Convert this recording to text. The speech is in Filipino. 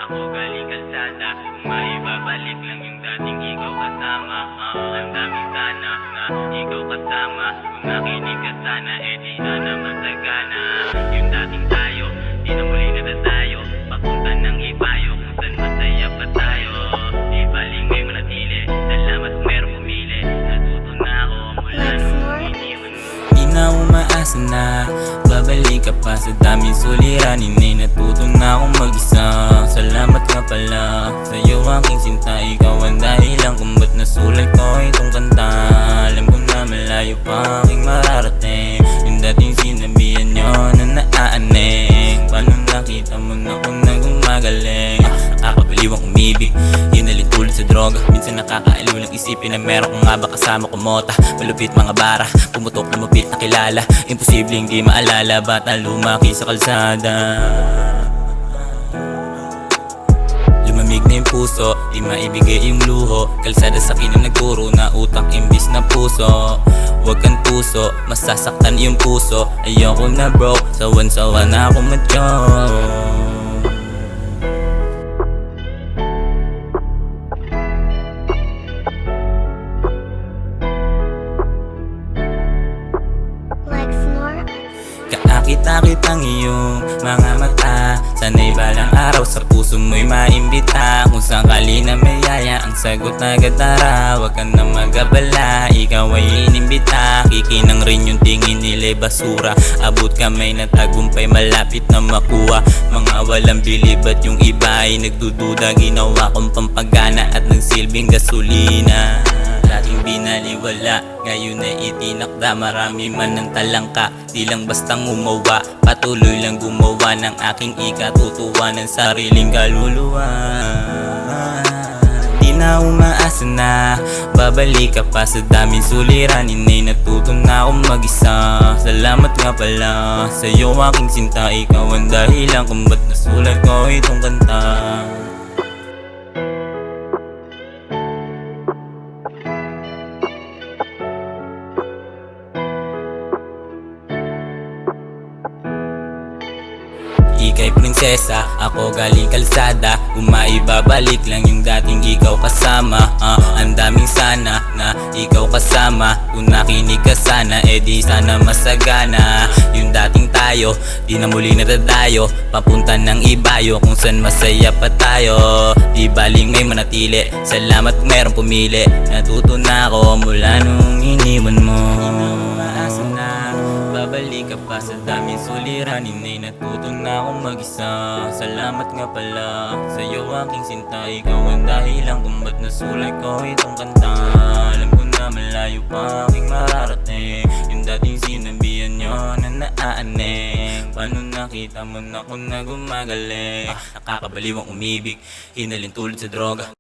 ako galing kalsada. Kung maibabalik lang yung dating ikaw kasama, ang daming sana na ikaw kasama. Kung nakinig ka sana, di sana masagana. Yung dating tayo, di na muli natatayo. Papunta ng ibayo, kung saan masaya pa tayo. Di baling may manatili, salamat merong pumili. Natuto na ako mula nung iniwan mo. Di na umaasa na babalik ka pa sa daming suliranin. Natuto na akong mag-isa. Salamat nga pala sa'yo aking sinta. Ikaw ang dahilan kung ba't nasulat ko itong kanta. Alam ko na malayo pa aking mararating. Yung dating sinabihan nyo na naaaning. Paano nakita mo na kung nagumagaling? Nakakabaliw ang umibig, yun nalit tulad sa droga. Minsan nakakaaliw lang isipin na meron ko nga ba kasama kumota. Malupit mga bara, pumutok na mapit na kilala. Imposible hindi maalala, bata lumaki sa kalsada. Lumamig na yung puso, di maibigay yung luho. Kalsada sa akin ang nagturo na utak imbis na puso. Huwag kang tuso, masasaktan yung puso. Ayoko na bro, sawan-sawa na ako macho. Kaakit-akit ang iyong mga mata. Sana'y balang araw sa puso mo'y maimbita. Kung sakali na may yaya, ang sagot na gatara. Huwag ka na mag-abala, ikaw ay inimbita. Kikinang rin yung tingin nila'y basura. Abot kamay na tagumpay, malapit na makuha. Mga walang bilib at yung iba ay nagdududa. Ginawa kong pampagana at nagsilbing gasolina. Dating binaliwala, ngayon ay itinakda. Marami man ng talangka, di lang bastang umawa. Patuloy lang gumawa ng aking ikatutuwa ng sariling kaluluwa. Di na umaasa na babalik ka pa sa daming suliranin. Ay natuto na akong mag-isa. Salamat nga pala sa'yo aking sinta. Ikaw ang dahilan kung ba't nasulat ko itong kanta. Ika'y prinsesa, ako galing kalsada. Kung maibabalik lang yung dating ikaw kasama, ang daming sana na ikaw kasama. Kung nakinig ka sana, di sana masagana. Yung dating tayo, di na muli natatayo. Papunta ng ibayo, kung saan masaya pa tayo. Di baling may manatili, salamat merong pumili. Natuto na ako mula nung iniwan mo. Babalik ka pa sa daming suliranin. Ay natuto na akong mag-isa. Salamat nga pala sa'yo aking sinta. Ikaw ang dahilan kung ba't nasulat ko itong kanta. Alam ko na malayo pa aking mararating. Yung dating sinabihan nyo na naaaning. Paano nakita mo na kung nagumagaling? Nakakabaliw ang umibig, hinalin tulad sa droga.